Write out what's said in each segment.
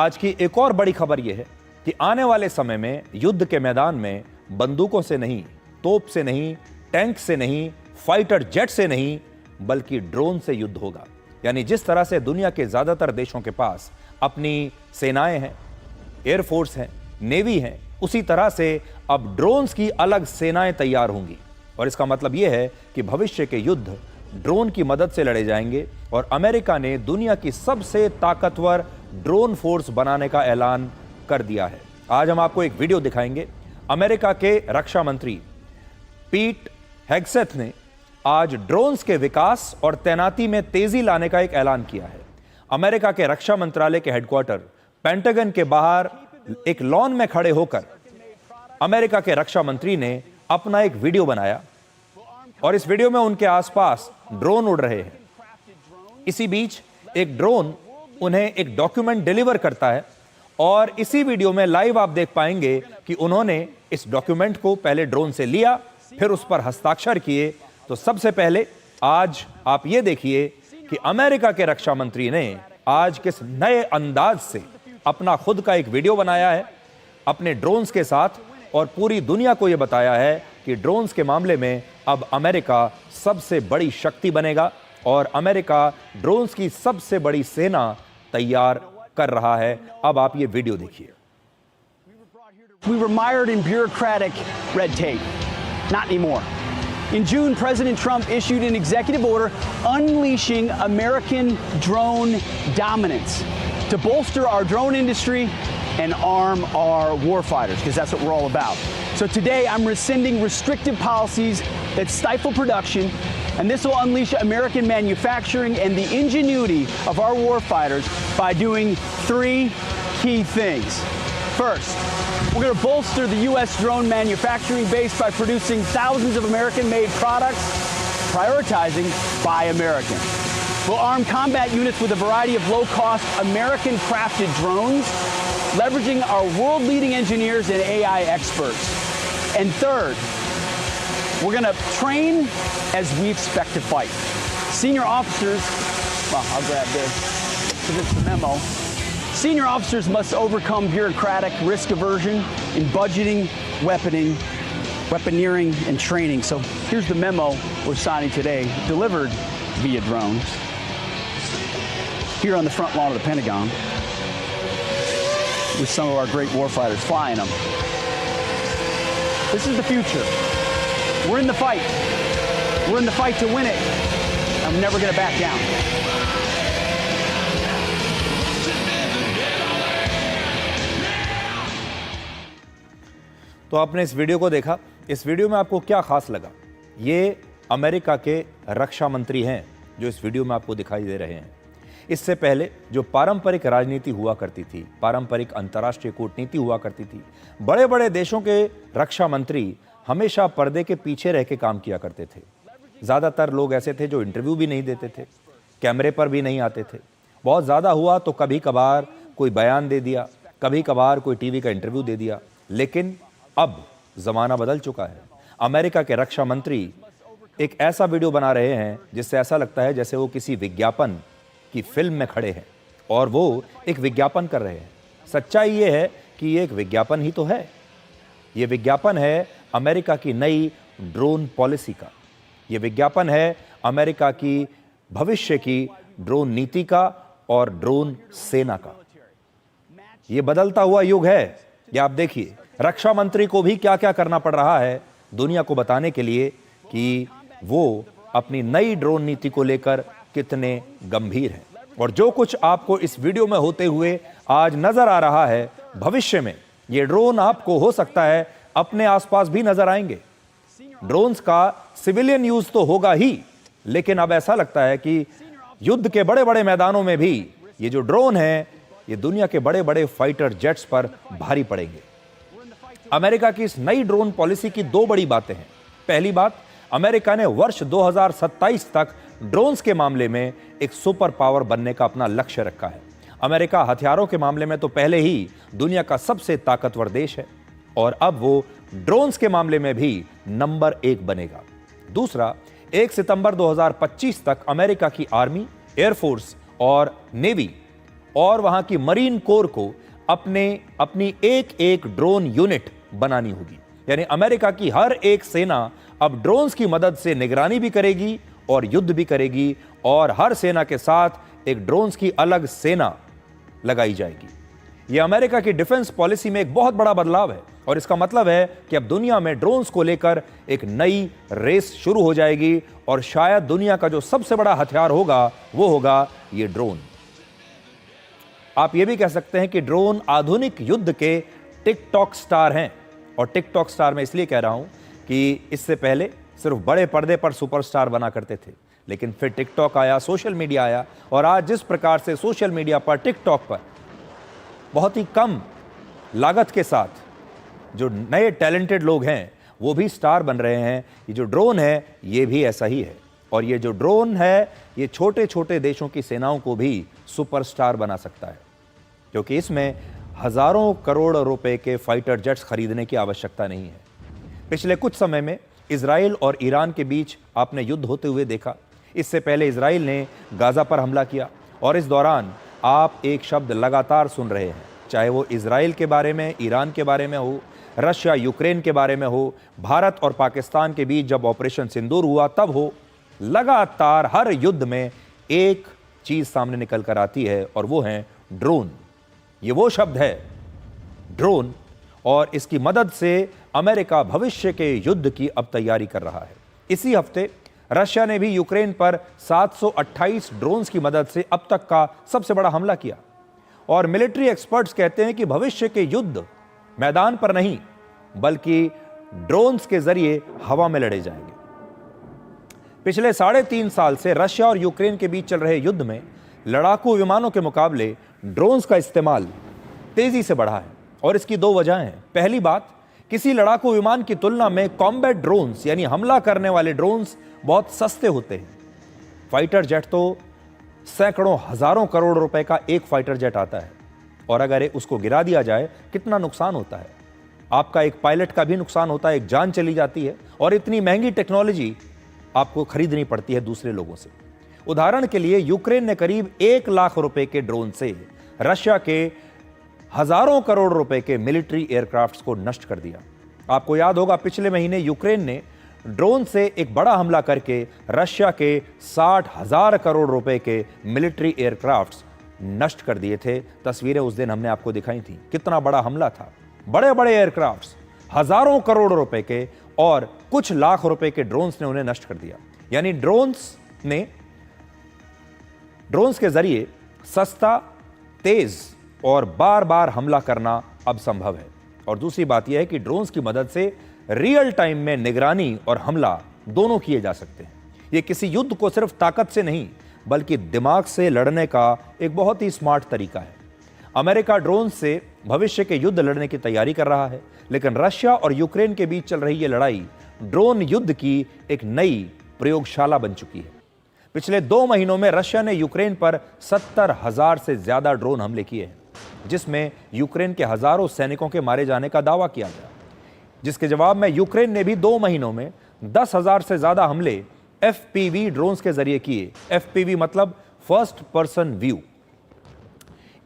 आज की एक और बड़ी खबर यह है कि आने वाले समय में युद्ध के मैदान में बंदूकों से नहीं, तोप से नहीं, टैंक से नहीं, फाइटर जेट से नहीं, बल्कि ड्रोन से युद्ध होगा। यानी जिस तरह से दुनिया के ज्यादातर देशों के पास अपनी सेनाएं हैं, एयरफोर्स हैं, नेवी हैं, उसी तरह से अब ड्रोन्स की अलग सेनाएं तैयार होंगी। और इसका मतलब यह है कि भविष्य के युद्ध ड्रोन की मदद से लड़े जाएंगे। और अमेरिका ने दुनिया की सबसे ताकतवर ड्रोन फोर्स बनाने का ऐलान कर दिया है। आज हम आपको एक वीडियो दिखाएंगे। अमेरिका के रक्षा मंत्री पीट हेग्सेथ ने आज ड्रोन्स के विकास और तैनाती में तेजी लाने का एक ऐलान किया है। अमेरिका के रक्षा मंत्रालय के हेडक्वार्टर पेंटागन के बाहर एक लॉन में खड़े होकर अमेरिका के रक्षा मंत्री ने अपना एक वीडियो बनाया और इस वीडियो में उनके आसपास ड्रोन उड़ रहे हैं। इसी बीच एक ड्रोन उन्हें एक डॉक्यूमेंट डिलीवर करता है और इसी वीडियो में लाइव आप देख पाएंगे कि उन्होंने इस डॉक्यूमेंट को पहले ड्रोन से लिया, फिर उस पर हस्ताक्षर किए। तो सबसे पहले आज आप ये देखिए कि अमेरिका के रक्षा मंत्री ने आज किस नए अंदाज से अपना खुद का एक वीडियो बनाया है अपने ड्रोन्स के साथ और पूरी दुनिया को यह बताया है कि ड्रोन्स के मामले में अब अमेरिका सबसे बड़ी शक्ति बनेगा और अमेरिका ड्रोन्स की सबसे बड़ी सेना तैयार कर रहा है। अब आप ये वीडियो देखिए। We were mired in bureaucratic red tape. Not anymore. In June, President Trump issued an executive order unleashing American drone dominance to bolster our drone industry and arm our warfighters, because that's what we're all about. So today, I'm rescinding restrictive policies that stifle production, and this will unleash American manufacturing and the ingenuity of our warfighters by doing three key things. First, we're going to bolster the U.S. drone manufacturing base by producing thousands of American-made products, prioritizing Buy American. We'll arm combat units with a variety of low-cost American-crafted drones, leveraging our world-leading engineers and AI experts. And third, we're going to train as we expect to fight. Senior officers, well, I'll grab this because it's the memo. Senior officers must overcome bureaucratic risk aversion in budgeting, weaponeering, and training. So here's the memo we're signing today, delivered via drones here on the front lawn of the Pentagon with some of our great warfighters flying them. This is the future. We're in the fight. We're in the fight to win it. I'm never going to back down. तो आपने इस video को देखा। इस video में आपको क्या खास लगा? ये अमेरिका के रक्षा मंत्री हैं जो इस वीडियो में आपको दिखाई दे रहे हैं। इससे पहले जो पारंपरिक राजनीति हुआ करती थी, पारंपरिक अंतर्राष्ट्रीय कूटनीति हुआ करती थी, बड़े बड़े देशों के रक्षा मंत्री हमेशा पर्दे के पीछे रह के काम किया करते थे। ज़्यादातर लोग ऐसे थे जो इंटरव्यू भी नहीं देते थे, कैमरे पर भी नहीं आते थे। बहुत ज़्यादा हुआ तो कभी कभार कोई बयान दे दिया, कभी कभार कोई टीवी का इंटरव्यू दे दिया। लेकिन अब ज़माना बदल चुका है। अमेरिका के रक्षा मंत्री एक ऐसा वीडियो बना रहे हैं जिससे ऐसा लगता है जैसे वो किसी विज्ञापन की फिल्म में खड़े हैं और वो एक विज्ञापन कर रहे हैं। सच्चाई ये है कि ये एक विज्ञापन ही तो है। ये विज्ञापन है अमेरिका की नई ड्रोन पॉलिसी का। ये विज्ञापन है अमेरिका की भविष्य की ड्रोन नीति का और ड्रोन सेना का। ये बदलता हुआ युग है। ये आप देखिए, रक्षा मंत्री को भी क्या क्या करना पड़ रहा है दुनिया को बताने के लिए कि वो अपनी नई ड्रोन नीति को लेकर कितने गंभीर हैं। और जो कुछ आपको इस वीडियो में होते हुए आज नजर आ रहा है, भविष्य में ये ड्रोन आपको हो सकता है अपने आसपास भी नजर आएंगे। ड्रोन्स का सिविलियन यूज तो होगा ही, लेकिन अब ऐसा लगता है कि युद्ध के बड़े बड़े मैदानों में भी ये जो ड्रोन है ये दुनिया के बड़े बड़े फाइटर जेट्स पर भारी पड़ेंगे। अमेरिका की इस नई ड्रोन पॉलिसी की दो बड़ी बातें हैं। पहली बात, अमेरिका ने वर्ष 2027 तक ड्रोन्स के मामले में एक सुपर पावर बनने का अपना लक्ष्य रखा है। अमेरिका हथियारों के मामले में तो पहले ही दुनिया का सबसे ताकतवर देश है और अब वो ड्रोन्स के मामले में भी नंबर 1 बनेगा। दूसरा, 1 सितंबर 2025 तक अमेरिका की आर्मी, एयरफोर्स और नेवी और वहां की मरीन कोर को अपनी एक एक ड्रोन यूनिट बनानी होगी। यानी अमेरिका की हर एक सेना अब ड्रोन्स की मदद से निगरानी भी करेगी और युद्ध भी करेगी, और हर सेना के साथ एक ड्रोन्स की अलग सेना लगाई जाएगी। यह अमेरिका की डिफेंस पॉलिसी में एक बहुत बड़ा बदलाव है, और इसका मतलब है कि अब दुनिया में ड्रोन्स को लेकर एक नई रेस शुरू हो जाएगी, और शायद दुनिया का जो सबसे बड़ा हथियार होगा वो होगा ये ड्रोन। आप ये भी कह सकते हैं कि ड्रोन आधुनिक युद्ध के टिकटॉक स्टार हैं, और टिकटॉक स्टार मैं इसलिए कह रहा हूं कि इससे पहले सिर्फ बड़े पर्दे पर सुपरस्टार बना करते थे, लेकिन फिर टिकटॉक आया, सोशल मीडिया आया, और आज जिस प्रकार से सोशल मीडिया पर, टिकटॉक पर बहुत ही कम लागत के साथ जो नए टैलेंटेड लोग हैं वो भी स्टार बन रहे हैं, ये जो ड्रोन है ये भी ऐसा ही है। और ये जो ड्रोन है ये छोटे छोटे देशों की सेनाओं को भी सुपरस्टार बना सकता है, क्योंकि इसमें हजारों करोड़ रुपए के फाइटर जेट्स खरीदने की आवश्यकता नहीं है। पिछले कुछ समय में इजराइल और ईरान के बीच आपने युद्ध होते हुए देखा। इससे पहले इजराइल ने गाजा पर हमला किया, और इस दौरान आप एक शब्द लगातार सुन रहे हैं, चाहे वो इजराइल के बारे में, ईरान के बारे में हो, रशिया यूक्रेन के बारे में हो, भारत और पाकिस्तान के बीच जब ऑपरेशन सिंदूर हुआ तब हो, लगातार हर युद्ध में एक चीज सामने निकल कर आती है, और वो है ड्रोन। ये वो शब्द है ड्रोन, और इसकी मदद से अमेरिका भविष्य के युद्ध की अब तैयारी कर रहा है। इसी हफ्ते रशिया ने भी यूक्रेन पर 728 ड्रोन्स की मदद से अब तक का सबसे बड़ा हमला किया, और मिलिट्री एक्सपर्ट्स कहते हैं कि भविष्य के युद्ध मैदान पर नहीं बल्कि ड्रोन्स के जरिए हवा में लड़े जाएंगे। पिछले 3.5 साल से रशिया और यूक्रेन के बीच चल रहे युद्ध में लड़ाकू विमानों के मुकाबले ड्रोन्स का इस्तेमाल तेजी से बढ़ा है, और इसकी दो वजहें हैं। पहली बात, किसी लड़ाकू विमान की तुलना में कॉम्बैट ड्रोन्स यानी हमला करने वाले ड्रोन्स बहुत सस्ते होते हैं। फाइटर जेट तो सैकड़ों हजारों करोड़ रुपए का एक फाइटर जेट आता है, और अगर उसको गिरा दिया जाए कितना नुकसान होता है। आपका एक पायलट का भी नुकसान होता है, एक जान चली जाती है, और इतनी महंगी टेक्नोलॉजी आपको खरीदनी पड़ती है दूसरे लोगों से। उदाहरण के लिए यूक्रेन ने करीब 1 लाख रुपए के ड्रोन से रशिया के हजारों करोड़ रुपए के मिलिट्री एयरक्राफ्ट्स को नष्ट कर दिया। आपको याद होगा पिछले महीने यूक्रेन ने ड्रोन से एक बड़ा हमला करके रशिया के 60,000 करोड़ रुपए के मिलिट्री एयरक्राफ्ट्स नष्ट कर दिए थे। तस्वीरें उस दिन हमने आपको दिखाई थी, कितना बड़ा हमला था। बड़े बड़े एयरक्राफ्ट्स हजारों करोड़ रुपए के और कुछ लाख रुपए के ड्रोन्स ने उन्हें नष्ट कर दिया। यानी ड्रोन्स के जरिए सस्ता, तेज और बार बार हमला करना अब संभव है। और दूसरी बात यह है कि ड्रोन्स की मदद से रियल टाइम में निगरानी और हमला दोनों किए जा सकते हैं। यह किसी युद्ध को सिर्फ ताकत से नहीं बल्कि दिमाग से लड़ने का एक बहुत ही स्मार्ट तरीका है। अमेरिका ड्रोन से भविष्य के युद्ध लड़ने की तैयारी कर रहा है, लेकिन रशिया और यूक्रेन के बीच चल रही यह लड़ाई ड्रोन युद्ध की एक नई प्रयोगशाला बन चुकी है। पिछले 2 महीनों में रशिया ने यूक्रेन पर 70,000 से ज्यादा ड्रोन हमले किए हैं, जिसमें यूक्रेन के हजारों सैनिकों के मारे जाने का दावा किया गया, जिसके जवाब में यूक्रेन ने भी 2 महीनों में 10,000 से ज्यादा हमले FPV ड्रोन्स के जरिए किए। FPV मतलब फर्स्ट पर्सन व्यू।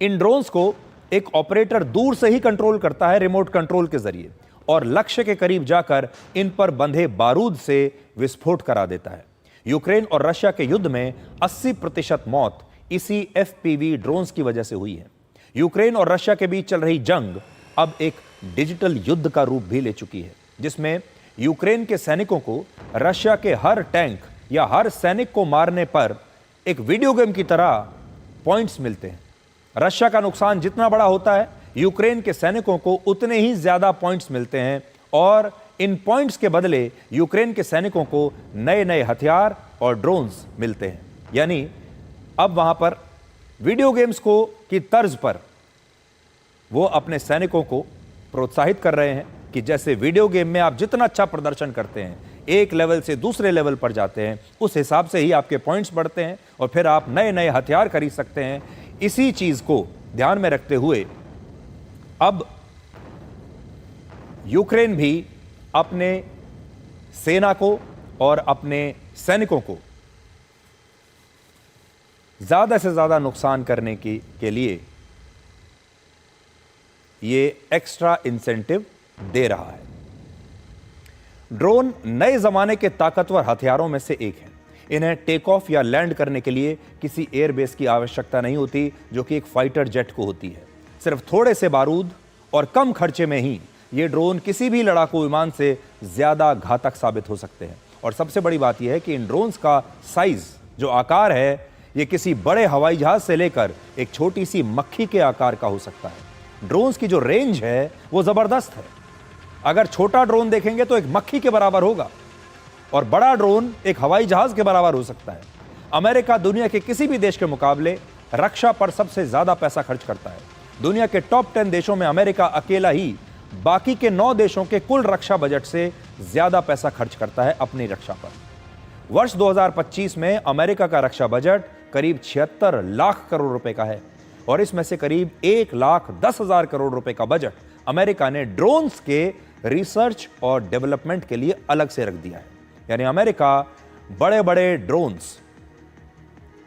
इन ड्रोन्स को एक ऑपरेटर दूर से ही कंट्रोल करता है रिमोट कंट्रोल के जरिए, और लक्ष्य के करीब जाकर इन पर बंधे बारूद से विस्फोट करा देता है। यूक्रेन और रशिया के युद्ध में 80% मौत इसी FPV ड्रोन्स की वजह से हुई है। यूक्रेन और रशिया के बीच चल रही जंग अब एक डिजिटल युद्ध का रूप भी ले चुकी है, जिसमें यूक्रेन के सैनिकों को रशिया के हर टैंक या हर सैनिक को मारने पर एक वीडियो गेम की तरह पॉइंट्स मिलते हैं। रशिया का नुकसान जितना बड़ा होता है, यूक्रेन के सैनिकों को उतने ही ज्यादा पॉइंट्स मिलते हैं, और इन पॉइंट्स के बदले यूक्रेन के सैनिकों को नए नए हथियार और ड्रोन्स मिलते हैं। यानी अब वहां पर वीडियो गेम्स को की तर्ज पर वो अपने सैनिकों को प्रोत्साहित कर रहे हैं कि जैसे वीडियो गेम में आप जितना अच्छा प्रदर्शन करते हैं, एक लेवल से दूसरे लेवल पर जाते हैं, उस हिसाब से ही आपके पॉइंट्स बढ़ते हैं और फिर आप नए नए हथियार खरीद सकते हैं। इसी चीज को ध्यान में रखते हुए अब यूक्रेन भी अपने सेना को और अपने सैनिकों को ज़्यादा से ज़्यादा नुकसान करने के लिए ये एक्स्ट्रा इंसेंटिव दे रहा है। ड्रोन नए ज़माने के ताकतवर हथियारों में से एक है। इन्हें टेक ऑफ या लैंड करने के लिए किसी एयरबेस की आवश्यकता नहीं होती, जो कि एक फाइटर जेट को होती है। सिर्फ थोड़े से बारूद और कम खर्चे में ही ये ड्रोन किसी भी लड़ाकू विमान से ज़्यादा घातक साबित हो सकते हैं। और सबसे बड़ी बात यह है कि इन ड्रोन्स का साइज, जो आकार है, ये किसी बड़े हवाई जहाज से लेकर एक छोटी सी मक्खी के आकार का हो सकता है। ड्रोन्स की जो रेंज है वो ज़बरदस्त है। अगर छोटा ड्रोन देखेंगे तो एक मक्खी के बराबर होगा और बड़ा ड्रोन एक हवाई जहाज के बराबर हो सकता है। अमेरिका दुनिया के किसी भी देश के मुकाबले रक्षा पर सबसे ज्यादा पैसा खर्च करता है। दुनिया के टॉप 10 देशों में अमेरिका अकेला ही बाकी के 9 देशों के कुल रक्षा बजट से ज्यादा पैसा खर्च करता है अपनी रक्षा पर। वर्ष 2025 में अमेरिका का रक्षा बजट करीब 76 लाख करोड़ रुपए का है और इसमें से करीब 1,10,000 करोड़ रुपए का बजट अमेरिका ने ड्रोन्स के रिसर्च और डेवलपमेंट के लिए अलग से रख दिया है। यानी अमेरिका बड़े बड़े ड्रोन्स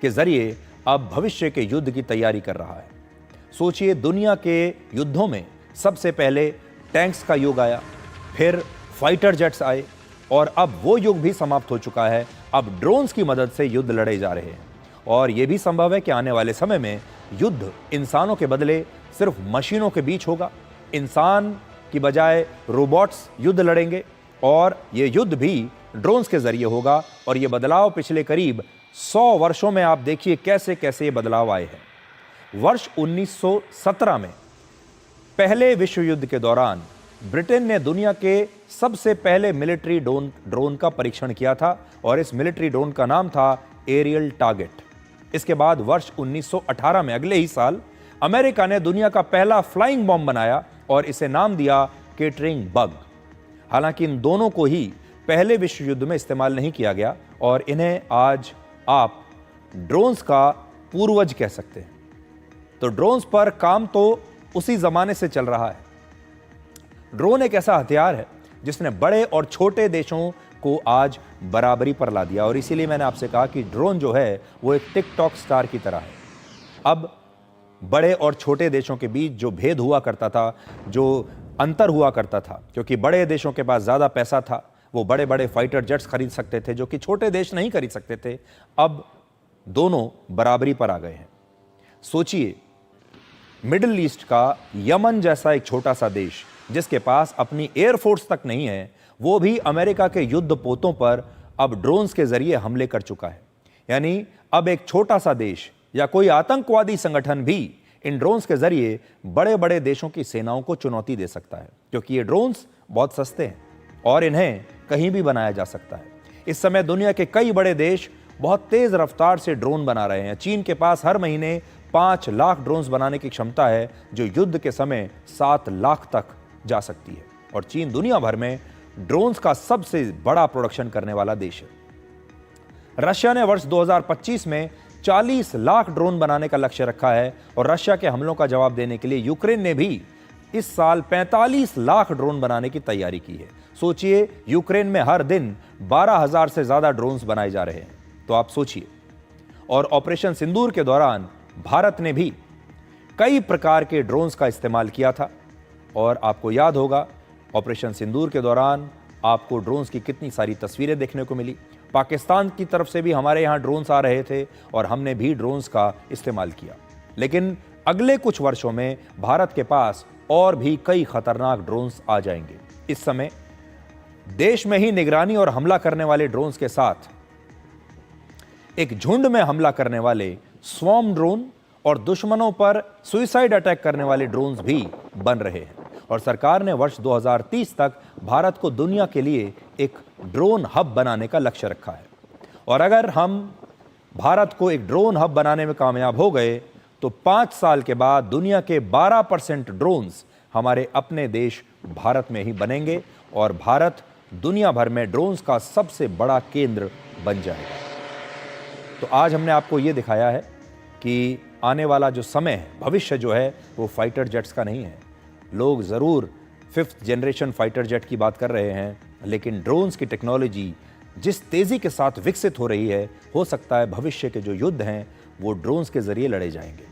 के जरिए अब भविष्य के युद्ध की तैयारी कर रहा है। सोचिए, दुनिया के युद्धों में सबसे पहले टैंक्स का युग आया, फिर फाइटर जेट्स आए और अब वो युग भी समाप्त हो चुका है। अब ड्रोन्स की मदद से युद्ध लड़े जा रहे हैं और यह भी संभव है कि आने वाले समय में युद्ध इंसानों के बदले सिर्फ मशीनों के बीच होगा। इंसान की बजाय रोबोट्स युद्ध लड़ेंगे और यह युद्ध भी ड्रोन्स के जरिए होगा। और यह बदलाव पिछले करीब 100 वर्षों में आप देखिए कैसे कैसे ये बदलाव आए हैं। वर्ष 1917 में पहले विश्व युद्ध के दौरान ब्रिटेन ने दुनिया के सबसे पहले मिलिट्री ड्रोन का परीक्षण किया था और इस मिलिट्री ड्रोन का नाम था एरियल टारगेट। इसके बाद वर्ष 1918 में, अगले ही साल, अमेरिका ने दुनिया का पहला फ्लाइंग बॉम्ब बनाया और इसे नाम दिया केटरिंग बग। हालांकि इन दोनों को ही पहले विश्व युद्ध में इस्तेमाल नहीं किया गया और इन्हें आज आप ड्रोन्स का पूर्वज कह सकते हैं। तो ड्रोन्स पर काम तो उसी जमाने से चल रहा है। ड्रोन एक ऐसा हथियार है जिसने बड़े और छोटे देशों को आज बराबरी पर ला दिया और इसीलिए मैंने आपसे कहा कि ड्रोन जो है वो एक टिकटॉक स्टार की तरह है। अब बड़े और छोटे देशों के बीच जो भेद हुआ करता था, जो अंतर हुआ करता था, क्योंकि बड़े देशों के पास ज़्यादा पैसा था, वो बड़े बड़े फाइटर जेट्स खरीद सकते थे जो कि छोटे देश नहीं खरीद सकते थे। अब दोनों बराबरी पर आ गए हैं। सोचिए, मिडिल ईस्ट का यमन जैसा एक छोटा सा देश जिसके पास अपनी एयरफोर्स तक नहीं है, वो भी अमेरिका के युद्ध पोतों पर अब ड्रोन्स के जरिए हमले कर चुका है। यानी अब एक छोटा सा देश या कोई आतंकवादी संगठन भी इन ड्रोन्स के जरिए बड़े बड़े देशों की सेनाओं को चुनौती दे सकता है, क्योंकि ये ड्रोन्स बहुत सस्ते हैं और इन्हें कहीं भी बनाया जा सकता है। इस समय दुनिया के कई बड़े देश बहुत तेज रफ्तार से ड्रोन बना रहे हैं। चीन के पास हर महीने 5 लाख ड्रोन्स बनाने की क्षमता है, जो युद्ध के समय 7 लाख तक जा सकती है। और चीन दुनिया भर में ड्रोन्स का सबसे बड़ा प्रोडक्शन करने वाला देश है। रशिया ने वर्ष 2025 में 40 लाख ड्रोन बनाने का लक्ष्य रखा है और रशिया के हमलों का जवाब देने के लिए यूक्रेन ने भी इस साल 45 लाख ड्रोन बनाने की तैयारी की है। सोचिए, यूक्रेन में हर दिन 12,000 से ज्यादा ड्रोन्स बनाए जा रहे हैं। तो आप सोचिए। और ऑपरेशन सिंदूर के दौरान भारत ने भी कई प्रकार के ड्रोन्स का इस्तेमाल किया था और आपको याद होगा, ऑपरेशन सिंदूर के दौरान आपको ड्रोन्स की कितनी सारी तस्वीरें देखने को मिली। पाकिस्तान की तरफ से भी हमारे यहाँ ड्रोन्स आ रहे थे और हमने भी ड्रोन्स का इस्तेमाल किया। लेकिन अगले कुछ वर्षों में भारत के पास और भी कई खतरनाक ड्रोन्स आ जाएंगे। इस समय देश में ही निगरानी और हमला करने वाले ड्रोन्स के साथ एक झुंड में हमला करने वाले स्वॉर्म ड्रोन और दुश्मनों पर सुइसाइड अटैक करने वाले ड्रोन्स भी बन रहे हैं। और सरकार ने वर्ष 2030 तक भारत को दुनिया के लिए एक ड्रोन हब बनाने का लक्ष्य रखा है। और अगर हम भारत को एक ड्रोन हब बनाने में कामयाब हो गए तो 5 साल के बाद दुनिया के 12% ड्रोन्स हमारे अपने देश भारत में ही बनेंगे और भारत दुनिया भर में ड्रोन्स का सबसे बड़ा केंद्र बन जाएगा। तो आज हमने आपको ये दिखाया है कि आने वाला जो समय है, भविष्य जो है, वो फाइटर जेट्स का नहीं है। लोग ज़रूर 5th जनरेशन फाइटर जेट की बात कर रहे हैं, लेकिन ड्रोन्स की टेक्नोलॉजी जिस तेज़ी के साथ विकसित हो रही है, हो सकता है भविष्य के जो युद्ध हैं वो ड्रोन्स के जरिए लड़े जाएंगे।